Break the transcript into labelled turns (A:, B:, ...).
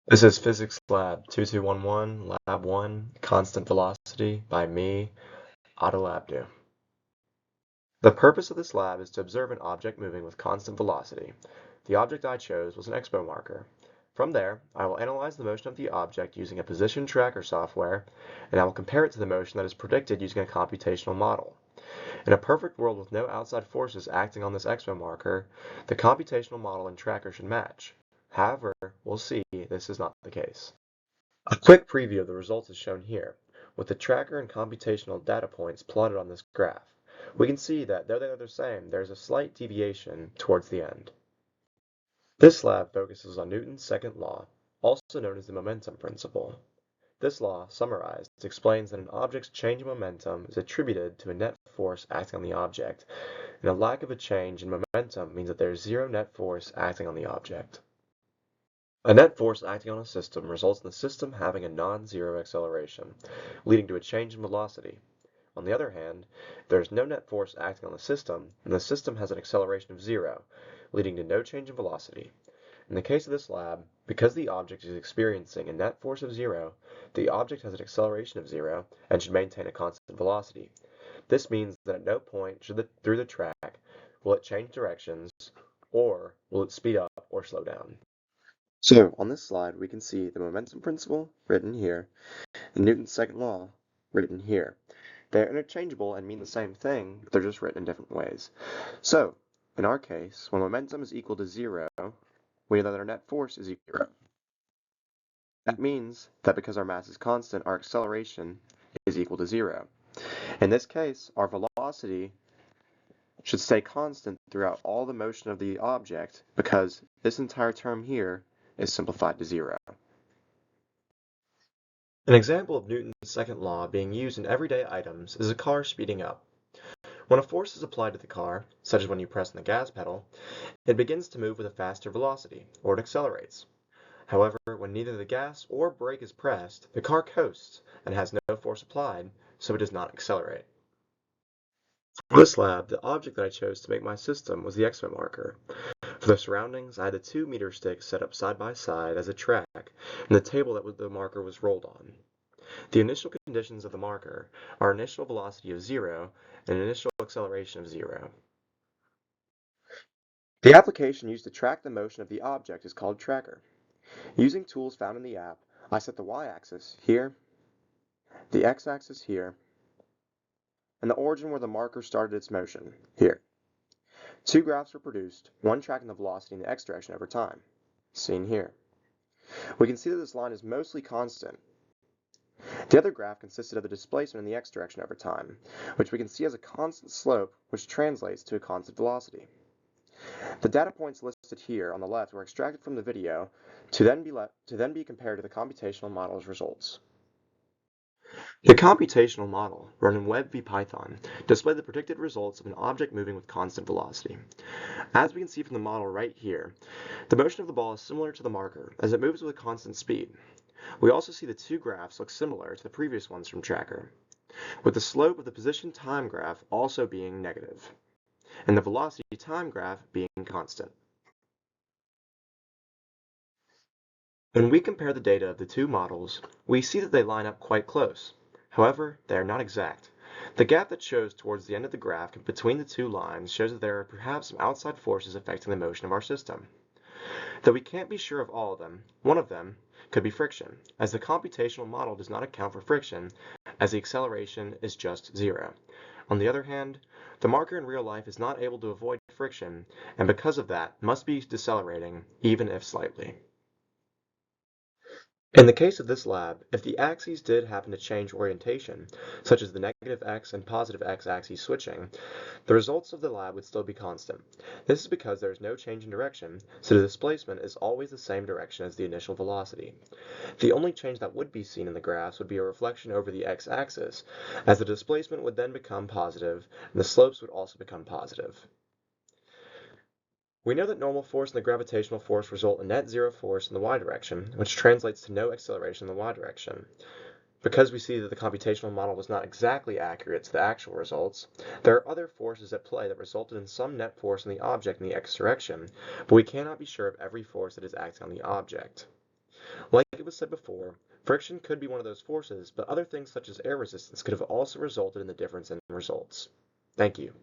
A: This is Physics Lab 2211, Lab 1, Constant Velocity by me, Otto Abdu. The purpose of this lab is to observe an object moving with constant velocity. The object I chose was an expo marker. From there, I will analyze the motion of the object using a position tracker software, and I will compare it to the motion that is predicted using a computational model. In a perfect world with no outside forces acting on this expo marker, the computational model and tracker should match. However, we'll see this is not the case. A quick preview of the results is shown here, with the tracker and computational data points plotted on this graph. We can see that though they are the same, there is a slight deviation towards the end. This lab focuses on Newton's second law, also known as the momentum principle. This law, summarized, explains that an object's change in momentum is attributed to a net force acting on the object, and a lack of a change in momentum means that there is zero net force acting on the object. A net force acting on a system results in the system having a non-zero acceleration, leading to a change in velocity. On the other hand, if there is no net force acting on the system, then the system has an acceleration of zero, leading to no change in velocity. In the case of this lab, because the object is experiencing a net force of zero, the object has an acceleration of zero and should maintain a constant velocity. This means that at no point through the track will it change directions, or will it speed up or slow down. So on this slide, we can see the momentum principle written here, and Newton's second law written here. They're interchangeable and mean the same thing, but they're just written in different ways. So in our case, when momentum is equal to zero, we know that our net force is equal to zero. That means that because our mass is constant, our acceleration is equal to zero. In this case, our velocity should stay constant throughout all the motion of the object because this entire term here is simplified to zero. An example of Newton's second law being used in everyday items is a car speeding up. When a force is applied to the car, such as when you press on the gas pedal, it begins to move with a faster velocity, or it accelerates. However, when neither the gas or brake is pressed, the car coasts and has no force applied, so it does not accelerate. For this lab, the object that I chose to make my system was the expo marker. For the surroundings, I had the 2 meter sticks set up side by side as a track, and the table that the marker was rolled on. The initial conditions of the marker are initial velocity of zero and initial acceleration of zero. The application used to track the motion of the object is called Tracker. Using tools found in the app, I set the y-axis here, the x-axis here, and the origin where the marker started its motion here. Two graphs were produced, one tracking the velocity in the x direction over time, seen here. We can see that this line is mostly constant. The other graph consisted of the displacement in the x direction over time, which we can see as a constant slope, which translates to a constant velocity. The data points listed here on the left were extracted from the video to then be compared to the computational model's results. The computational model, run in Web v Python, displayed the predicted results of an object moving with constant velocity. As we can see from the model right here, the motion of the ball is similar to the marker, as it moves with a constant speed. We also see the two graphs look similar to the previous ones from Tracker, with the slope of the position time graph also being negative, and the velocity time graph being constant. When we compare the data of the two models, we see that they line up quite close. However, they are not exact. The gap that shows towards the end of the graph between the two lines shows that there are perhaps some outside forces affecting the motion of our system. Though we can't be sure of all of them, one of them could be friction, as the computational model does not account for friction, as the acceleration is just zero. On the other hand, the marker in real life is not able to avoid friction, and because of that, must be decelerating, even if slightly. In the case of this lab, if the axes did happen to change orientation, such as the negative x and positive x axes switching, the results of the lab would still be constant. This is because there is no change in direction, so the displacement is always the same direction as the initial velocity. The only change that would be seen in the graphs would be a reflection over the x-axis, as the displacement would then become positive, and the slopes would also become positive. We know that normal force and the gravitational force result in net zero force in the y direction, which translates to no acceleration in the y direction. Because we see that the computational model was not exactly accurate to the actual results, there are other forces at play that resulted in some net force on the object in the x direction, but we cannot be sure of every force that is acting on the object. Like it was said before, friction could be one of those forces, but other things such as air resistance could have also resulted in the difference in results. Thank you.